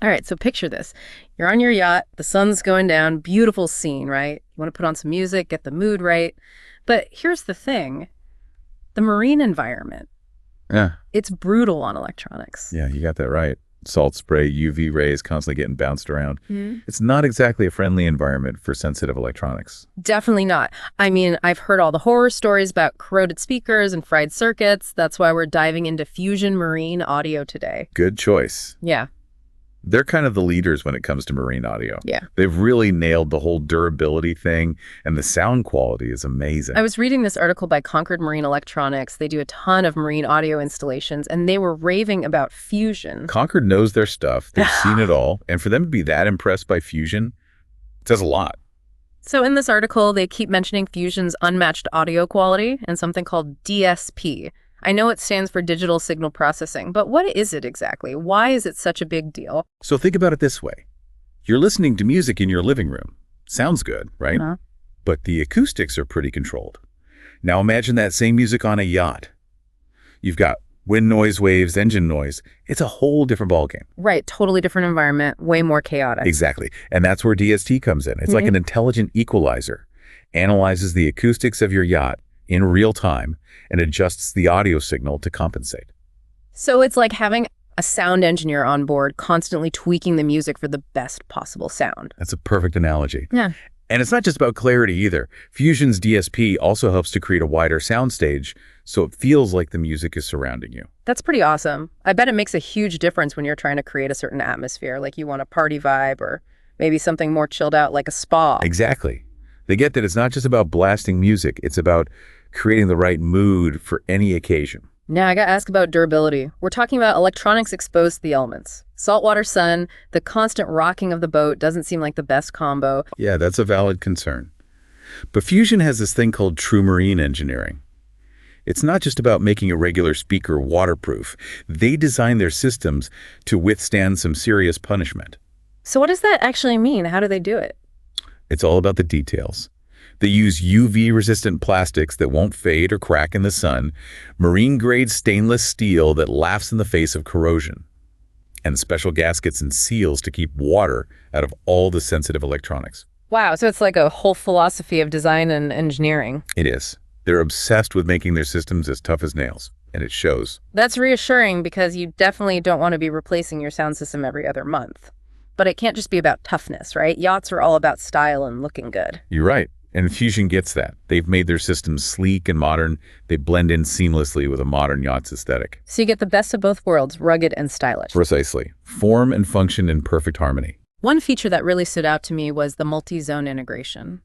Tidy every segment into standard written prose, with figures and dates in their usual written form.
All right, so picture this. You're on your yacht, the sun's going down, beautiful scene, right? You want to put on some music, get the mood right. But here's the thing. The marine environment, Yeah, it's brutal on electronics. yeah, you got that right. Salt spray, UV rays constantly getting bounced around. It's not exactly a friendly environment for sensitive electronics. Definitely not. I mean, I've heard all the horror stories about corroded speakers and fried circuits. That's why we're diving into Fusion Marine Audio today. Good choice. Yeah. They're kind of the leaders when it comes to marine audio. Yeah. They've really nailed the whole durability thing, and the sound quality is amazing. I was reading this article by Concord Marine Electronics. They do a ton of marine audio installations, and they were raving about Fusion. Concord knows their stuff. They've seen it all. And for them to be that impressed by Fusion, it says a lot. So in this article, they keep mentioning Fusion's unmatched audio quality and something called DSP. I know it stands for digital signal processing, but what is it exactly? Why is it such a big deal? So think about it this way. You're listening to music in your living room. Sounds good, right? Uh-huh. But the acoustics are pretty controlled. Now imagine that same music on a yacht. You've got wind noise, waves, engine noise. It's a whole different ballgame. Right, totally different environment, way more chaotic. Exactly. And that's where DST comes in. It's like an intelligent equalizer. Analyzes the acoustics of your yacht in real time and adjusts the audio signal to compensate. So it's like having a sound engineer on board constantly tweaking the music for the best possible sound. That's a perfect analogy. Yeah. And it's not just about clarity either. Fusion's DSP also helps to create a wider soundstage so it feels like the music is surrounding you. That's pretty awesome. I bet it makes a huge difference when you're trying to create a certain atmosphere, like you want a party vibe or maybe something more chilled out like a spa. Exactly. They get that it's not just about blasting music, it's about creating the right mood for any occasion. Now, I gotta ask about durability. We're talking about electronics exposed to the elements. Saltwater sun, the constant rocking of the boat doesn't seem like the best combo. Yeah, that's a valid concern. But Fusion has this thing called true marine engineering. It's not just about making a regular speaker waterproof. They design their systems to withstand some serious punishment. So what does that actually mean? How do they do it? It's all about the details. They use UV-resistant plastics that won't fade or crack in the sun, marine-grade stainless steel that laughs in the face of corrosion, and special gaskets and seals to keep water out of all the sensitive electronics. Wow, so it's like a whole philosophy of design and engineering. It is. They're obsessed with making their systems as tough as nails, and it shows. That's reassuring because you definitely don't want to be replacing your sound system every other month. But it can't just be about toughness, right? Yachts are all about style and looking good. You're right. And Fusion gets that. They've made their systems sleek and modern. They blend in seamlessly with a modern yacht's aesthetic. So you get the best of both worlds, rugged and stylish. Precisely. Form and function in perfect harmony. One feature that really stood out to me was the multi-zone integration.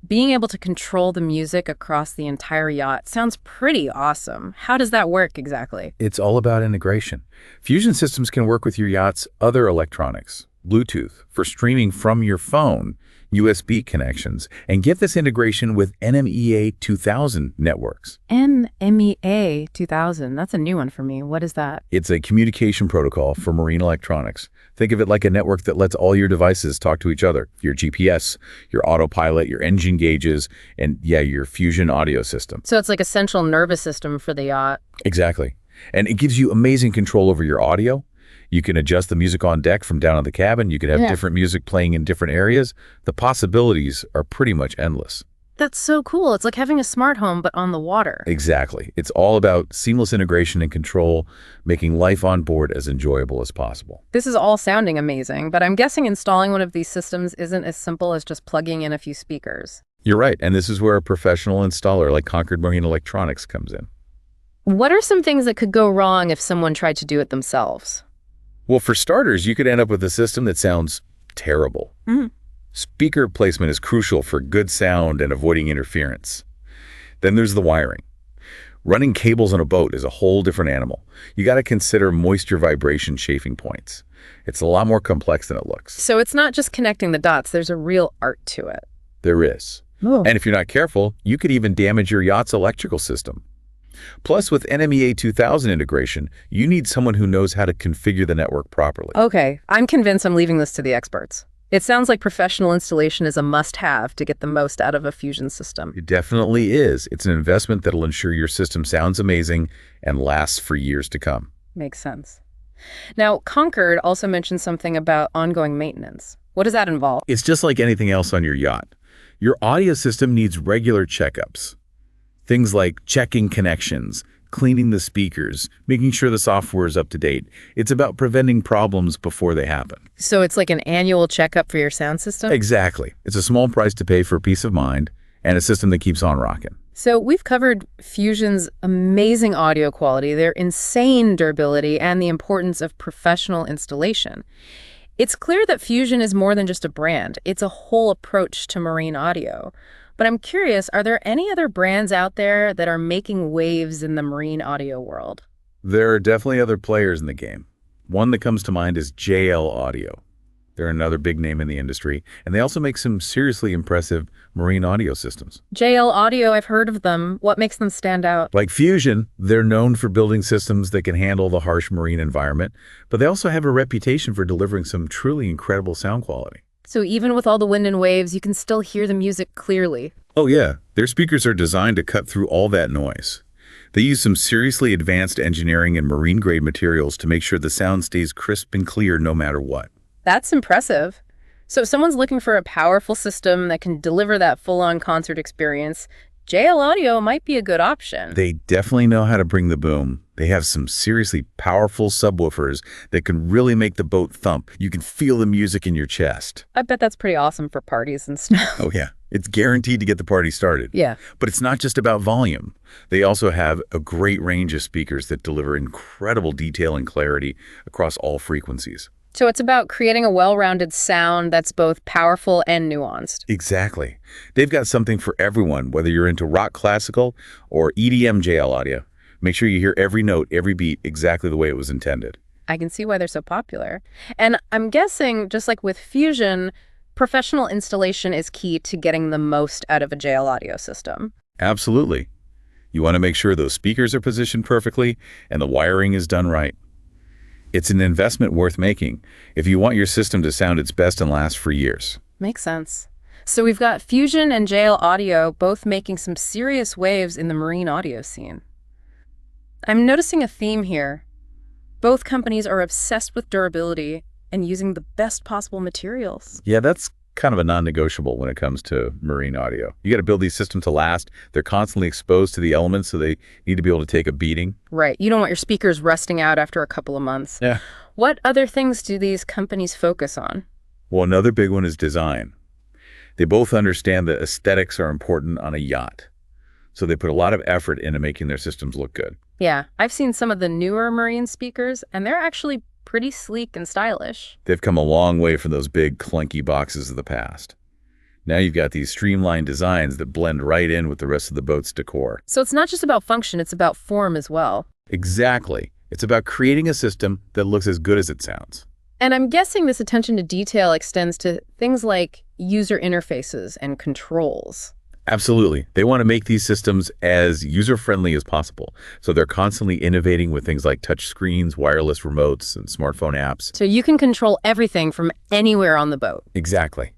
Being able to control the music across the entire yacht sounds pretty awesome. How does that work exactly? It's all about integration. Fusion systems can work with your yacht's other electronics, Bluetooth, for streaming from your phone, USB connections, and get this integration with NMEA 2000 networks. NMEA 2000, that's a new one for me. What is that? It's a communication protocol for marine electronics. Think of it like a network that lets all your devices talk to each other. Your GPS, your autopilot, your engine gauges, and yeah, your Fusion audio system. So it's like a central nervous system for the yacht. Exactly. And it gives you amazing control over your audio. You can adjust the music on deck from down in the cabin. You can have different music playing in different areas. The possibilities are pretty much endless. That's so cool. It's like having a smart home, but on the water. Exactly. It's all about seamless integration and control, making life on board as enjoyable as possible. This is all sounding amazing, but I'm guessing installing one of these systems isn't as simple as just plugging in a few speakers. You're right. And this is where a professional installer like Concord Marine Electronics comes in. What are some things that could go wrong if someone tried to do it themselves? Well, for starters, you could end up with a system that sounds terrible. Speaker placement is crucial for good sound and avoiding interference. Then there's the wiring. Running cables on a boat is a whole different animal. You got to consider moisture vibration chafing points. It's a lot more complex than it looks. So it's not just connecting the dots, there's a real art to it. There is. And if you're not careful, you could even damage your yacht's electrical system. Plus, with NMEA 2000 integration, you need someone who knows how to configure the network properly. Okay, I'm convinced I'm leaving this to the experts. It sounds like professional installation is a must-have to get the most out of a Fusion system. It definitely is. It's an investment that'll ensure your system sounds amazing and lasts for years to come. Makes sense. Now, Concord also mentioned something about ongoing maintenance. What does that involve? It's just like anything else on your yacht. Your audio system needs regular checkups. Things like checking connections, cleaning the speakers, making sure the software is up to date. It's about preventing problems before they happen. So it's like an annual checkup for your sound system? Exactly. It's a small price to pay for peace of mind and a system that keeps on rocking. So we've covered Fusion's amazing audio quality, their insane durability, and the importance of professional installation. It's clear that Fusion is more than just a brand. It's a whole approach to marine audio. But I'm curious, are there any other brands out there that are making waves in the marine audio world? There are definitely other players in the game. One that comes to mind is JL Audio. They're another big name in the industry, and they also make some seriously impressive marine audio systems. JL Audio, I've heard of them. What makes them stand out? Like Fusion, they're known for building systems that can handle the harsh marine environment, but they also have a reputation for delivering some truly incredible sound quality. So even with all the wind and waves, you can still hear the music clearly. Oh yeah, their speakers are designed to cut through all that noise. They use some seriously advanced engineering and marine-grade materials to make sure the sound stays crisp and clear no matter what. That's impressive. So if someone's looking for a powerful system that can deliver that full-on concert experience, JL Audio might be a good option. They definitely know how to bring the boom. They have some seriously powerful subwoofers that can really make the boat thump. You can feel the music in your chest. I bet that's pretty awesome for parties and stuff. Oh yeah, it's guaranteed to get the party started. Yeah. But it's not just about volume. They also have a great range of speakers that deliver incredible detail and clarity across all frequencies. So it's about creating a well-rounded sound that's both powerful and nuanced. Exactly. They've got something for everyone, whether you're into rock classical or EDM JL audio. Make sure you hear every note, every beat exactly the way it was intended. I can see why they're so popular. And I'm guessing, just like with Fusion, professional installation is key to getting the most out of a JL audio system. Absolutely. You want to make sure those speakers are positioned perfectly and the wiring is done right. It's an investment worth making if you want your system to sound its best and last for years. Makes sense. So we've got Fusion and JL Audio both making some serious waves in the marine audio scene. I'm noticing a theme here. Both companies are obsessed with durability and using the best possible materials. Yeah, that's kind of a non-negotiable when it comes to marine audio. You got to build these systems to last. They're constantly exposed to the elements, so they need to be able to take a beating. Right. You don't want your speakers rusting out after a couple of months. Yeah. What other things do these companies focus on? Well, another big one is design. They both understand that aesthetics are important on a yacht, so they put a lot of effort into making their systems look good. Yeah, I've seen some of the newer marine speakers, and they're actually pretty sleek and stylish. They've come a long way from those big, clunky boxes of the past. Now you've got these streamlined designs that blend right in with the rest of the boat's decor. So it's not just about function, it's about form as well. Exactly. It's about creating a system that looks as good as it sounds. And I'm guessing this attention to detail extends to things like user interfaces and controls. Absolutely. They want to make these systems as user-friendly as possible. So they're constantly innovating with things like touch screens, wireless remotes, and smartphone apps. So you can control everything from anywhere on the boat. Exactly.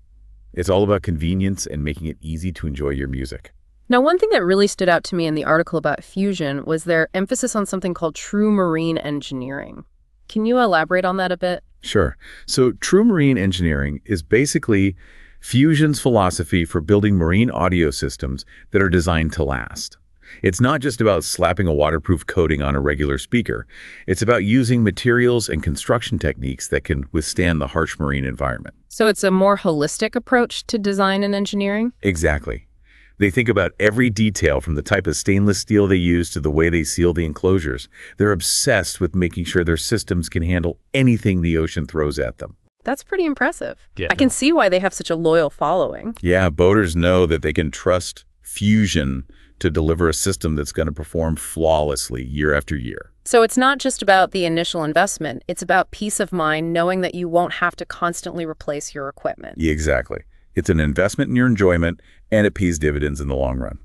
It's all about convenience and making it easy to enjoy your music. Now, one thing that really stood out to me in the article about Fusion was their emphasis on something called true marine engineering. Can you elaborate on that a bit? Sure. So true marine engineering is basically Fusion's philosophy for building marine audio systems that are designed to last. It's not just about slapping a waterproof coating on a regular speaker. It's about using materials and construction techniques that can withstand the harsh marine environment. So it's a more holistic approach to design and engineering? Exactly. They think about every detail, from the type of stainless steel they use to the way they seal the enclosures. They're obsessed with making sure their systems can handle anything the ocean throws at them. That's pretty impressive. Yeah. I can see why they have such a loyal following. Yeah, boaters know that they can trust Fusion to deliver a system that's going to perform flawlessly year after year. So it's not just about the initial investment. It's about peace of mind, knowing that you won't have to constantly replace your equipment. Yeah, exactly. It's an investment in your enjoyment, and it pays dividends in the long run.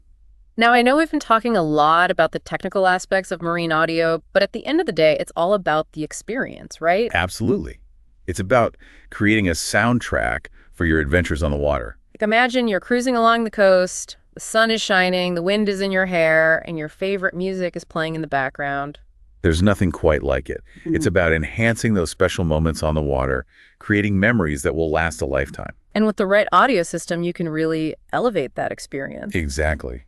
Now, I know we've been talking a lot about the technical aspects of marine audio, but at the end of the day, it's all about the experience, right? Absolutely. It's about creating a soundtrack for your adventures on the water. Like, imagine you're cruising along the coast, the sun is shining, the wind is in your hair, and your favorite music is playing in the background. There's nothing quite like it. It's about enhancing those special moments on the water, creating memories that will last a lifetime. And with the right audio system, you can really elevate that experience. Exactly.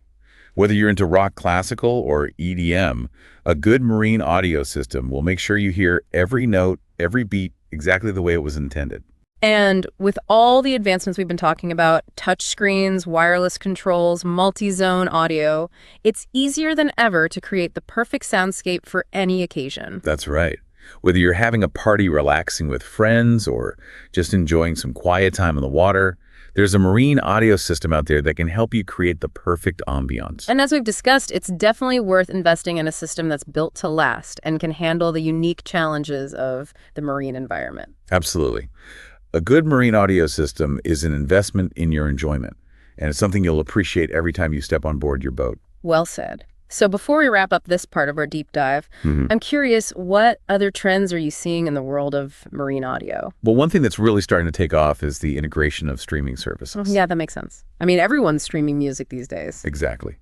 Whether you're into rock classical or EDM, a good marine audio system will make sure you hear every note, every beat, exactly the way it was intended. And with all the advancements we've been talking about, touch screens, wireless controls, multi-zone audio, it's easier than ever to create the perfect soundscape for any occasion. That's right. Whether you're having a party relaxing with friends or just enjoying some quiet time on the water, there's a marine audio system out there that can help you create the perfect ambiance. And as we've discussed, it's definitely worth investing in a system that's built to last and can handle the unique challenges of the marine environment. Absolutely. A good marine audio system is an investment in your enjoyment, and it's something you'll appreciate every time you step on board your boat. Well said. So before we wrap up this part of our deep dive, I'm curious, what other trends are you seeing in the world of marine audio? Well, one thing that's really starting to take off is the integration of streaming services. Yeah, that makes sense. I mean, everyone's streaming music these days. Exactly.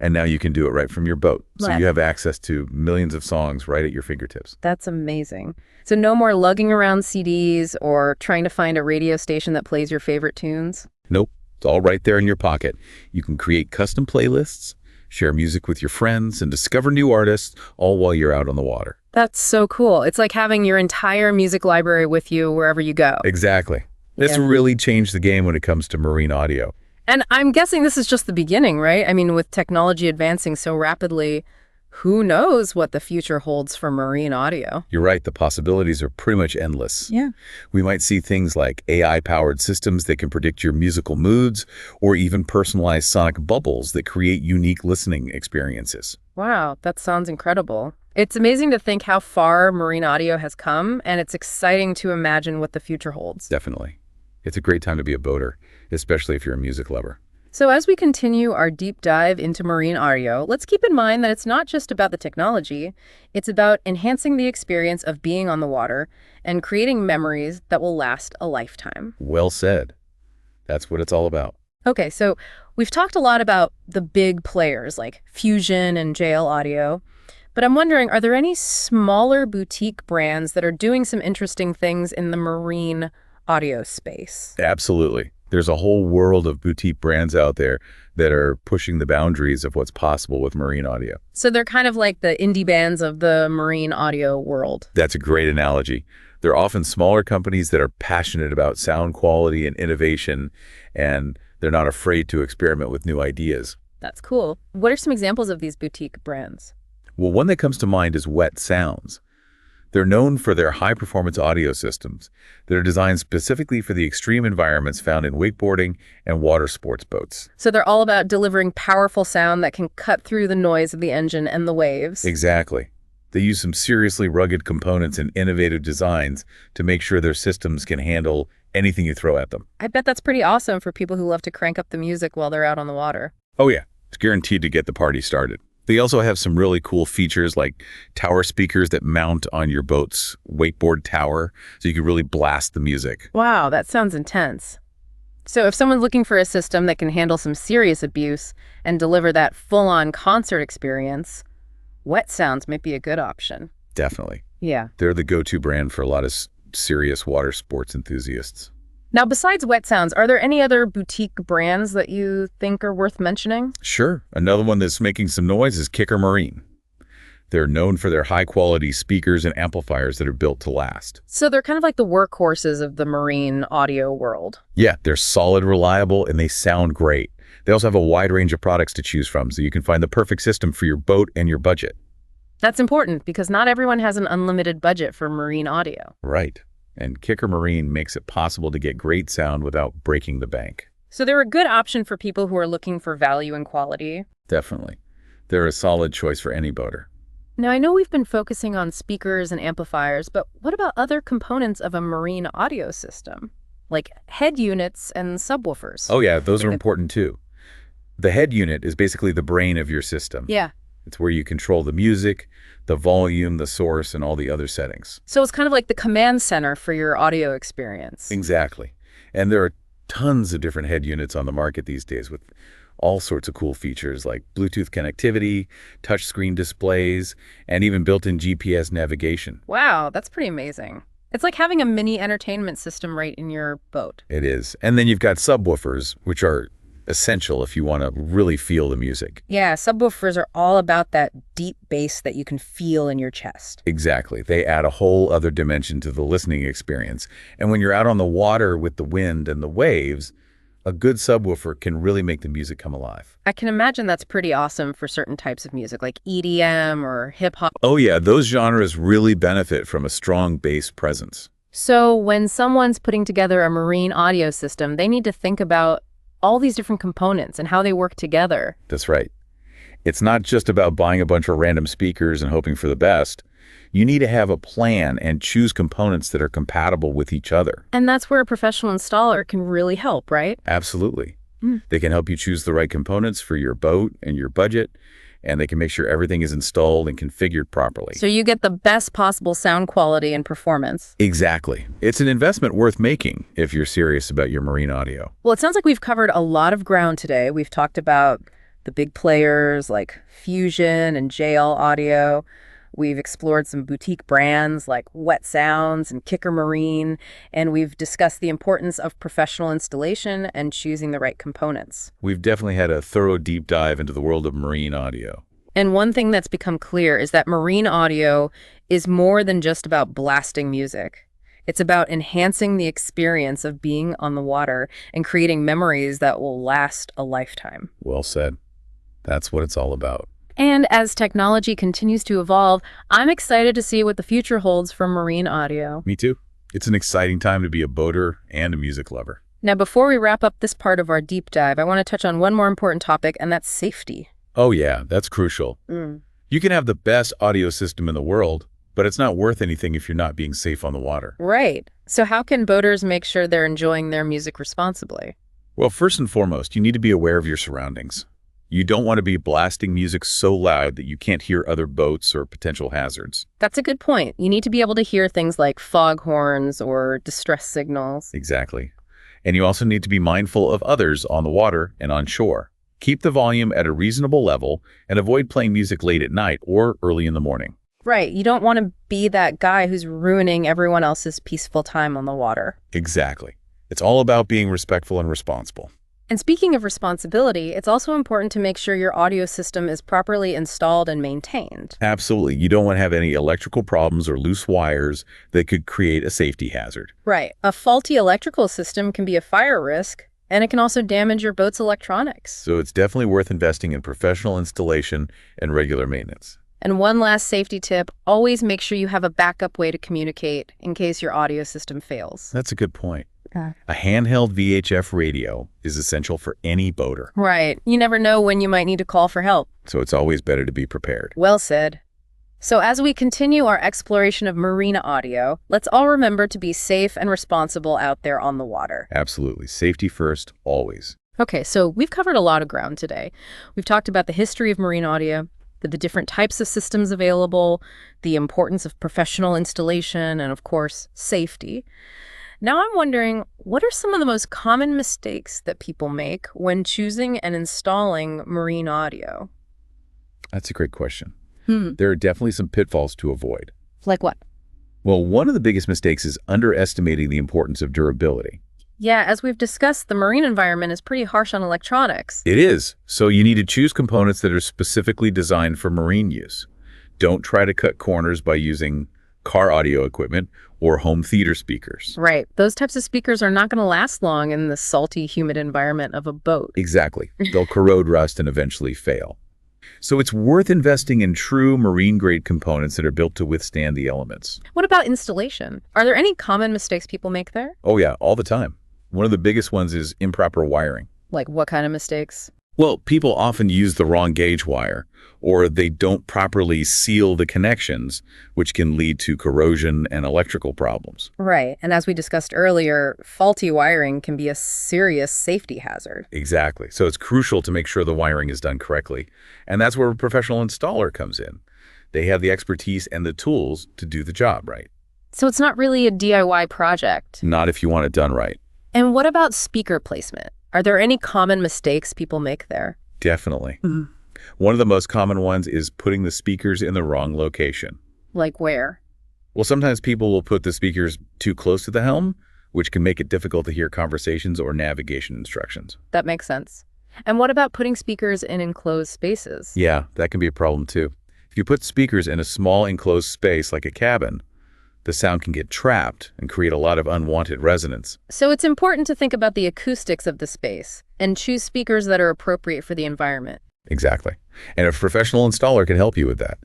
And now you can do it right from your boat. So Right. you have access to millions of songs right at your fingertips. That's amazing. So no more lugging around CDs or trying to find a radio station that plays your favorite tunes? Nope. It's all right there in your pocket. You can create custom playlists, share music with your friends, and discover new artists, all while you're out on the water. That's so cool. It's like having your entire music library with you wherever you go. Exactly. This Yeah. really changed the game when it comes to marine audio. And I'm guessing this is just the beginning, right? I mean, with technology advancing so rapidly, who knows what the future holds for marine audio? You're right, the possibilities are pretty much endless. Yeah. We might see things like AI-powered systems that can predict your musical moods, or even personalized sonic bubbles that create unique listening experiences. Wow, that sounds incredible. It's amazing to think how far marine audio has come, and it's exciting to imagine what the future holds. Definitely. It's a great time to be a boater, especially if you're a music lover. So as we continue our deep dive into marine audio, let's keep in mind that it's not just about the technology, it's about enhancing the experience of being on the water and creating memories that will last a lifetime. Well said. That's what it's all about. Okay, so we've talked a lot about the big players like Fusion and JL Audio, but I'm wondering, are there any smaller boutique brands that are doing some interesting things in the marine audio space? Absolutely. There's a whole world of boutique brands out there that are pushing the boundaries of what's possible with marine audio. So they're kind of like the indie bands of the marine audio world. That's a great analogy. They're often smaller companies that are passionate about sound quality and innovation, and they're not afraid to experiment with new ideas. That's cool. What are some examples of these boutique brands? Well, one that comes to mind is Wet Sounds. They're known for their high-performance audio systems that are designed specifically for the extreme environments found in wakeboarding and water sports boats. So they're all about delivering powerful sound that can cut through the noise of the engine and the waves. Exactly. They use some seriously rugged components and innovative designs to make sure their systems can handle anything you throw at them. I bet that's pretty awesome for people who love to crank up the music while they're out on the water. Oh yeah, it's guaranteed to get the party started. They also have some really cool features like tower speakers that mount on your boat's wakeboard tower, so you can really blast the music. Wow, that sounds intense. So if someone's looking for a system that can handle some serious abuse and deliver that full-on concert experience, Wet Sounds might be a good option. Definitely. Yeah. They're the go-to brand for a lot of serious water sports enthusiasts. Now, besides Wet Sounds, are there any other boutique brands that you think are worth mentioning? Sure. Another one that's making some noise is Kicker Marine. They're known for their high-quality speakers and amplifiers that are built to last. So they're kind of like the workhorses of the marine audio world. Yeah, they're solid, reliable, and they sound great. They also have a wide range of products to choose from, so you can find the perfect system for your boat and your budget. That's important because not everyone has an unlimited budget for marine audio. Right. And Kicker Marine makes it possible to get great sound without breaking the bank. So they're a good option for people who are looking for value and quality. Definitely. They're a solid choice for any boater. Now, I know we've been focusing on speakers and amplifiers, but what about other components of a marine audio system, like head units and subwoofers? Oh yeah, those are important too. The head unit is basically the brain of your system. Yeah. It's where you control the music, the volume, the source, and all the other settings. So it's kind of like the command center for your audio experience. Exactly. And there are tons of different head units on the market these days with All sorts of cool features like Bluetooth connectivity, touchscreen displays, and even built-in GPS navigation. Wow, that's pretty amazing. It's like having a mini entertainment system right in your boat. It is. And then you've got subwoofers, which are essential if you want to really feel the music. Yeah, subwoofers are all about that deep bass that you can feel in your chest. Exactly. They add a whole other dimension to the listening experience. And when you're out on the water with the wind and the waves, a good subwoofer can really make the music come alive. I can imagine that's pretty awesome for certain types of music, like EDM or hip hop. Oh yeah, those genres really benefit from a strong bass presence. So when someone's putting together a marine audio system, they need to think about all these different components and how they work together. That's right. It's not just about buying a bunch of random speakers and hoping for the best. You need to have a plan and choose components that are compatible with each other. And that's where a professional installer can really help, right? Absolutely. They can help you choose the right components for your boat and your budget, and they can make sure everything is installed and configured properly. So you get the best possible sound quality and performance. Exactly. It's an investment worth making if you're serious about your marine audio. Well, it sounds like we've covered a lot of ground today. We've talked about the big players like Fusion and JL Audio. We've explored some boutique brands like Wet Sounds and Kicker Marine, and we've discussed the importance of professional installation and choosing the right components. We've definitely had a thorough deep dive into the world of marine audio. And one thing that's become clear is that marine audio is more than just about blasting music. It's about enhancing the experience of being on the water and creating memories that will last a lifetime. Well said. That's what it's all about. And as technology continues to evolve, I'm excited to see what the future holds for marine audio. Me too. It's an exciting time to be a boater and a music lover. Now, before we wrap up this part of our deep dive, I want to touch on one more important topic, and that's safety. Oh yeah, that's crucial. You can have the best audio system in the world, but it's not worth anything if you're not being safe on the water. Right. So how can boaters make sure they're enjoying their music responsibly? Well, first and foremost, you need to be aware of your surroundings. You don't want to be blasting music so loud that you can't hear other boats or potential hazards. That's a good point. You need to be able to hear things like foghorns or distress signals. Exactly. And you also need to be mindful of others on the water and on shore. Keep the volume at a reasonable level and avoid playing music late at night or early in the morning. Right. You don't want to be that guy who's ruining everyone else's peaceful time on the water. Exactly. It's all about being respectful and responsible. And speaking of responsibility, it's also important to make sure your audio system is properly installed and maintained. Absolutely. You don't want to have any electrical problems or loose wires that could create a safety hazard. Right. A faulty electrical system can be a fire risk, and it can also damage your boat's electronics. So it's definitely worth investing in professional installation and regular maintenance. And one last safety tip, always make sure you have a backup way to communicate in case your audio system fails. That's a good point. A handheld VHF radio is essential for any boater. Right. You never know when you might need to call for help. So it's always better to be prepared. Well said. So as we continue our exploration of marine audio, let's all remember to be safe and responsible out there on the water. Absolutely. Safety first, always. Okay, so we've covered a lot of ground today. We've talked about the history of marine audio, the different types of systems available, the importance of professional installation, and of course, safety. Now I'm wondering, what are some of the most common mistakes that people make when choosing and installing marine audio? That's a great question. There are definitely some pitfalls to avoid. Like what? Well, one of the biggest mistakes is underestimating the importance of durability. Yeah, as we've discussed, the marine environment is pretty harsh on electronics. It is. So you need to choose components that are specifically designed for marine use. Don't try to cut corners by using car audio equipment or home theater speakers. Right. Those types of speakers are not going to last long in the salty, humid environment of a boat. Exactly. They'll corrode, rust, and eventually fail. So it's worth investing in true marine-grade components that are built to withstand the elements. What about installation? Are there any common mistakes people make there? Oh yeah, all the time. One of the biggest ones is improper wiring. Like what kind of mistakes? Well, people often use the wrong gauge wire, or they don't properly seal the connections, which can lead to corrosion and electrical problems. Right. And as we discussed earlier, faulty wiring can be a serious safety hazard. Exactly. So it's crucial to make sure the wiring is done correctly. And that's where a professional installer comes in. They have the expertise and the tools to do the job right. So it's not really a DIY project. Not if you want it done right. And what about speaker placement? Are there any common mistakes people make there? Definitely. One of the most common ones is putting the speakers in the wrong location. Like where? Well, sometimes people will put the speakers too close to the helm, which can make it difficult to hear conversations or navigation instructions. That makes sense. And what about putting speakers in enclosed spaces? Yeah, that can be a problem too. If you put speakers in a small enclosed space like a cabin, the sound can get trapped and create a lot of unwanted resonance. So it's important to think about the acoustics of the space and choose speakers that are appropriate for the environment. Exactly. And a professional installer can help you with that.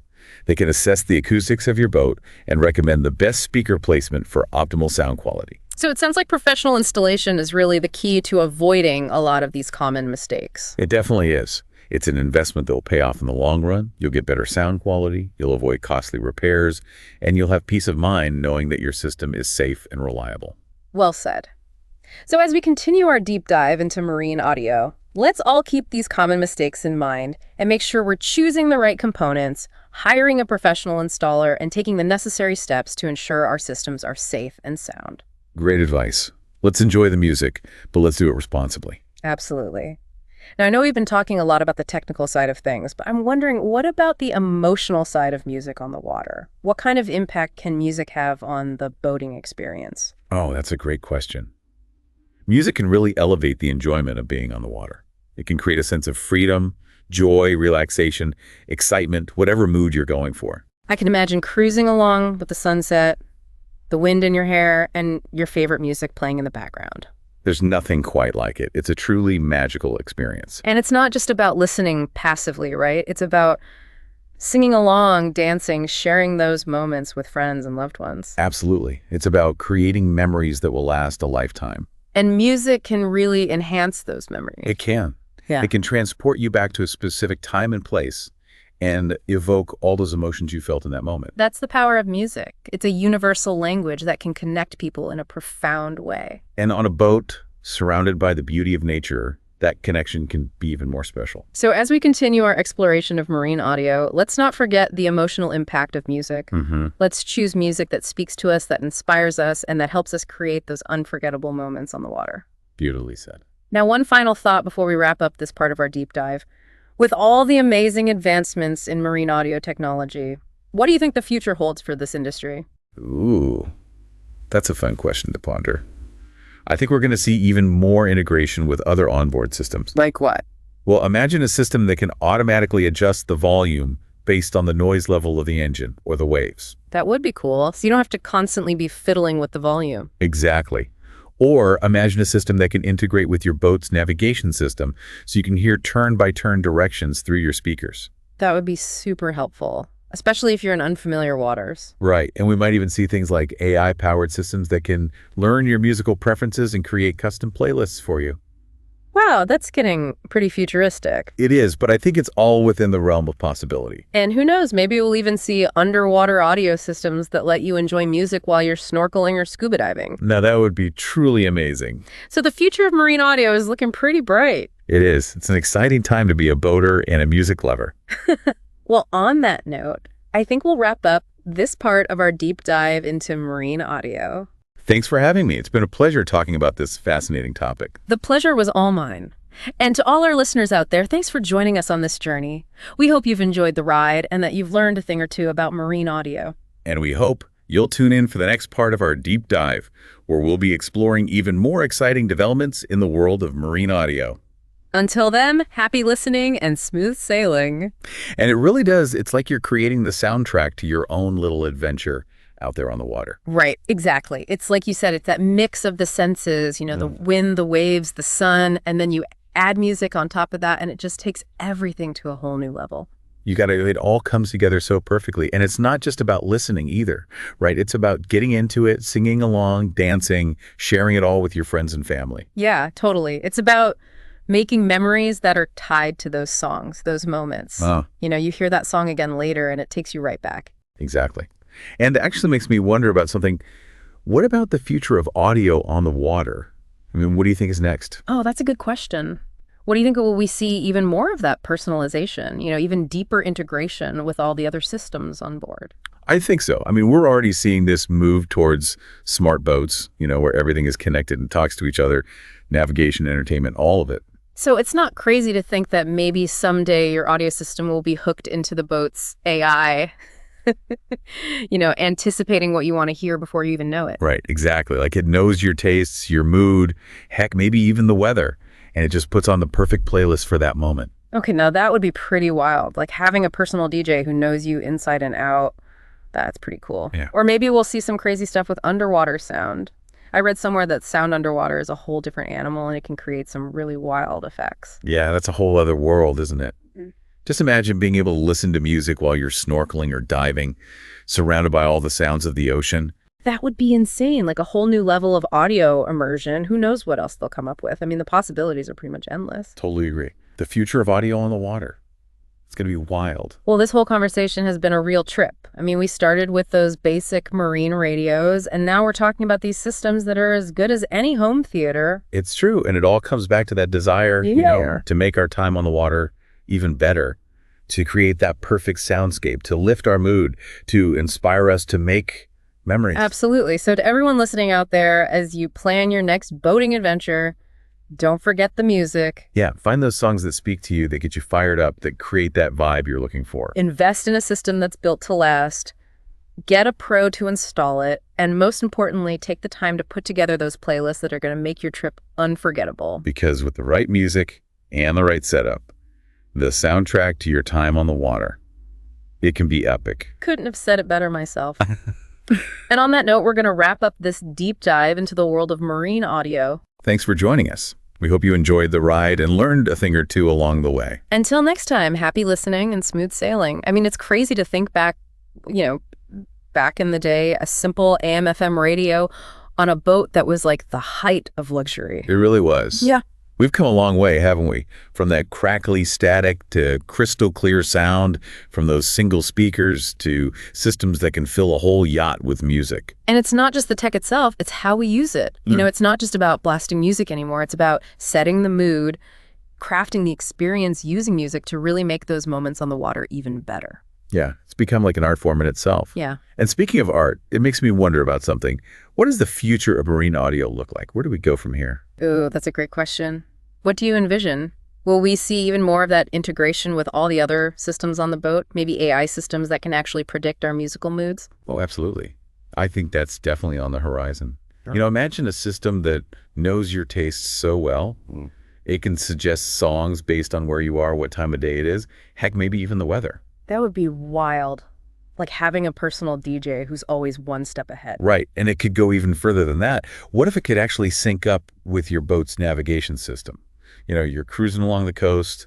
They can assess the acoustics of your boat and recommend the best speaker placement for optimal sound quality. So it sounds like professional installation is really the key to avoiding a lot of these common mistakes. It definitely is. It's an investment that will pay off in the long run. You'll get better sound quality, you'll avoid costly repairs, and you'll have peace of mind knowing that your system is safe and reliable. Well said. So as we continue our deep dive into marine audio, let's all keep these common mistakes in mind and make sure we're choosing the right components, hiring a professional installer, and taking the necessary steps to ensure our systems are safe and sound. Great advice. Let's enjoy the music, but let's do it responsibly. Absolutely. Now, I know we've been talking a lot about the technical side of things, but I'm wondering, what about the emotional side of music on the water? What kind of impact can music have on the boating experience? Oh, that's a great question. Music can really elevate the enjoyment of being on the water. It can create a sense of freedom, joy, relaxation, excitement, whatever mood you're going for. I can imagine cruising along with the sunset, the wind in your hair, and your favorite music playing in the background. There's nothing quite like it. It's a truly magical experience. And it's not just about listening passively, right? It's about singing along, dancing, sharing those moments with friends and loved ones. Absolutely. It's about creating memories that will last a lifetime. And music can really enhance those memories. It can. Yeah. It can transport you back to a specific time and place and evoke all those emotions you felt in that moment. That's the power of music. It's a universal language that can connect people in a profound way. And on a boat, surrounded by the beauty of nature, that connection can be even more special. So as we continue our exploration of marine audio, let's not forget the emotional impact of music. Let's choose music that speaks to us, that inspires us, and that helps us create those unforgettable moments on the water. Beautifully said. Now, one final thought before we wrap up this part of our deep dive. With all the amazing advancements in marine audio technology, what do you think the future holds for this industry? Ooh, that's a fun question to ponder. I think we're going to see even more integration with other onboard systems. Like what? Well, imagine a system that can automatically adjust the volume based on the noise level of the engine or the waves. That would be cool. So you don't have to constantly be fiddling with the volume. Exactly. Or imagine a system that can integrate with your boat's navigation system so you can hear turn-by-turn directions through your speakers. That would be super helpful, especially if you're in unfamiliar waters. Right. And we might even see things like AI-powered systems that can learn your musical preferences and create custom playlists for you. Wow, that's getting pretty futuristic. It is, but I think it's all within the realm of possibility. And who knows, maybe we'll even see underwater audio systems that let you enjoy music while you're snorkeling or scuba diving. Now, that would be truly amazing. So the future of marine audio is looking pretty bright. It is. It's an exciting time to be a boater and a music lover. Well, on that note, I think we'll wrap up this part of our deep dive into marine audio. Thanks for having me. It's been a pleasure talking about this fascinating topic. The pleasure was all mine. And to all our listeners out there, thanks for joining us on this journey. We hope you've enjoyed the ride and that you've learned a thing or two about marine audio. And we hope you'll tune in for the next part of our deep dive, where we'll be exploring even more exciting developments in the world of marine audio. Until then, happy listening and smooth sailing. And it really does. It's like you're creating the soundtrack to your own little adventure out there on the water. Right, exactly. It's like you said, it's that mix of the senses, the wind, the waves, the sun, and then you add music on top of that, and it just takes everything to a whole new level. It all comes together so perfectly. And it's not just about listening either, right? It's about getting into it, singing along, dancing, sharing it all with your friends and family. Yeah, totally. It's about making memories that are tied to those songs, those moments. You hear that song again later, and it takes you right back. Exactly. And it actually makes me wonder about something. What about the future of audio on the water? I mean, what do you think is next? Oh, that's a good question. What do you think? Will we see even more of that personalization, even deeper integration with all the other systems on board? I think so. I mean, we're already seeing this move towards smart boats, where everything is connected and talks to each other, navigation, entertainment, all of it. So it's not crazy to think that maybe someday your audio system will be hooked into the boat's AI, anticipating what you want to hear before you even know it. Right, exactly. Like it knows your tastes, your mood, heck, maybe even the weather, and it just puts on the perfect playlist for that moment. Okay, now that would be pretty wild. Like having a personal DJ who knows you inside and out, that's pretty cool. Yeah. Or maybe we'll see some crazy stuff with underwater sound. I read somewhere that sound underwater is a whole different animal and it can create some really wild effects. Yeah, that's a whole other world, isn't it? Just imagine being able to listen to music while you're snorkeling or diving, surrounded by all the sounds of the ocean. That would be insane, like a whole new level of audio immersion. Who knows what else they'll come up with? I mean, the possibilities are pretty much endless. Totally agree. The future of audio on the water. It's going to be wild. Well, this whole conversation has been a real trip. I mean, we started with those basic marine radios, and now we're talking about these systems that are as good as any home theater. It's true, and it all comes back to that desire, to make our time on the water even better, to create that perfect soundscape, to lift our mood, to inspire us to make memories. Absolutely. So to everyone listening out there, as you plan your next boating adventure, don't forget the music. Yeah, find those songs that speak to you, that get you fired up, that create that vibe you're looking for. Invest in a system that's built to last. Get a pro to install it. And most importantly, take the time to put together those playlists that are going to make your trip unforgettable. Because with the right music and the right setup, the soundtrack to your time on the water, it can be epic. Couldn't have said it better myself. And on that note, we're going to wrap up this deep dive into the world of marine audio. Thanks for joining us. We hope you enjoyed the ride and learned a thing or two along the way. Until next time, happy listening and smooth sailing. I mean, it's crazy to think back, back in the day, a simple AM/FM radio on a boat that was like the height of luxury. It really was. Yeah. We've come a long way, haven't we? From that crackly static to crystal clear sound, from those single speakers to systems that can fill a whole yacht with music. And it's not just the tech itself, it's how we use it. It's not just about blasting music anymore. It's about setting the mood, crafting the experience using music to really make those moments on the water even better. Yeah, it's become like an art form in itself. Yeah. And speaking of art, it makes me wonder about something. What does the future of marine audio look like? Where do we go from here? Ooh, that's a great question. What do you envision? Will we see even more of that integration with all the other systems on the boat? Maybe AI systems that can actually predict our musical moods? Oh, absolutely. I think that's definitely on the horizon. Sure. Imagine a system that knows your tastes so well. It can suggest songs based on where you are, what time of day it is, heck, maybe even the weather. That would be wild. Like having a personal DJ who's always one step ahead. Right. And it could go even further than that. What if it could actually sync up with your boat's navigation system? You're cruising along the coast,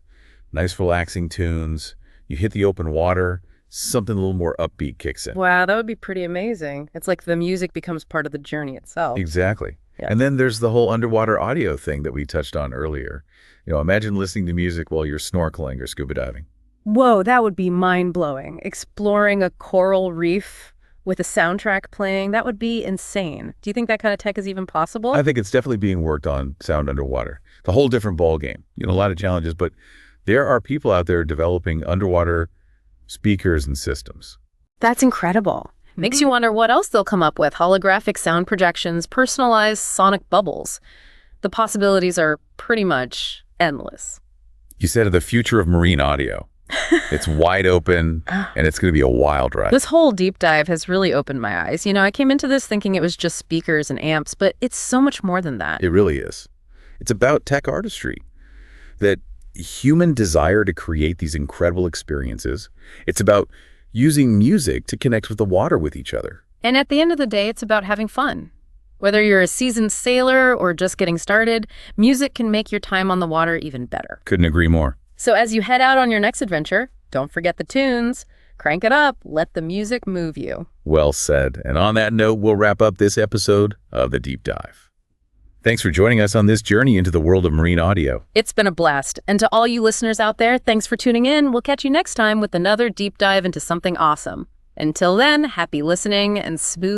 nice relaxing tunes, you hit the open water, something a little more upbeat kicks in. Wow, that would be pretty amazing. It's like the music becomes part of the journey itself. Exactly. Yeah. And then there's the whole underwater audio thing that we touched on earlier. Imagine listening to music while you're snorkeling or scuba diving. Whoa, that would be mind-blowing. Exploring a coral reef with a soundtrack playing, that would be insane. Do you think that kind of tech is even possible? I think it's definitely being worked on, sound underwater. It's a whole different ball game. A lot of challenges, but there are people out there developing underwater speakers and systems. That's incredible. Makes you wonder what else they'll come up with. Holographic sound projections, personalized sonic bubbles. The possibilities are pretty much endless. You said the future of marine audio. It's wide open, and it's going to be a wild ride. This whole deep dive has really opened my eyes. I came into this thinking it was just speakers and amps, but it's so much more than that. It really is. It's about tech artistry, that human desire to create these incredible experiences. It's about using music to connect with the water with each other. And at the end of the day, it's about having fun. Whether you're a seasoned sailor or just getting started, music can make your time on the water even better. Couldn't agree more. So as you head out on your next adventure, don't forget the tunes. Crank it up. Let the music move you. Well said. And on that note, we'll wrap up this episode of The Deep Dive. Thanks for joining us on this journey into the world of marine audio. It's been a blast. And to all you listeners out there, thanks for tuning in. We'll catch you next time with another deep dive into something awesome. Until then, happy listening and smooth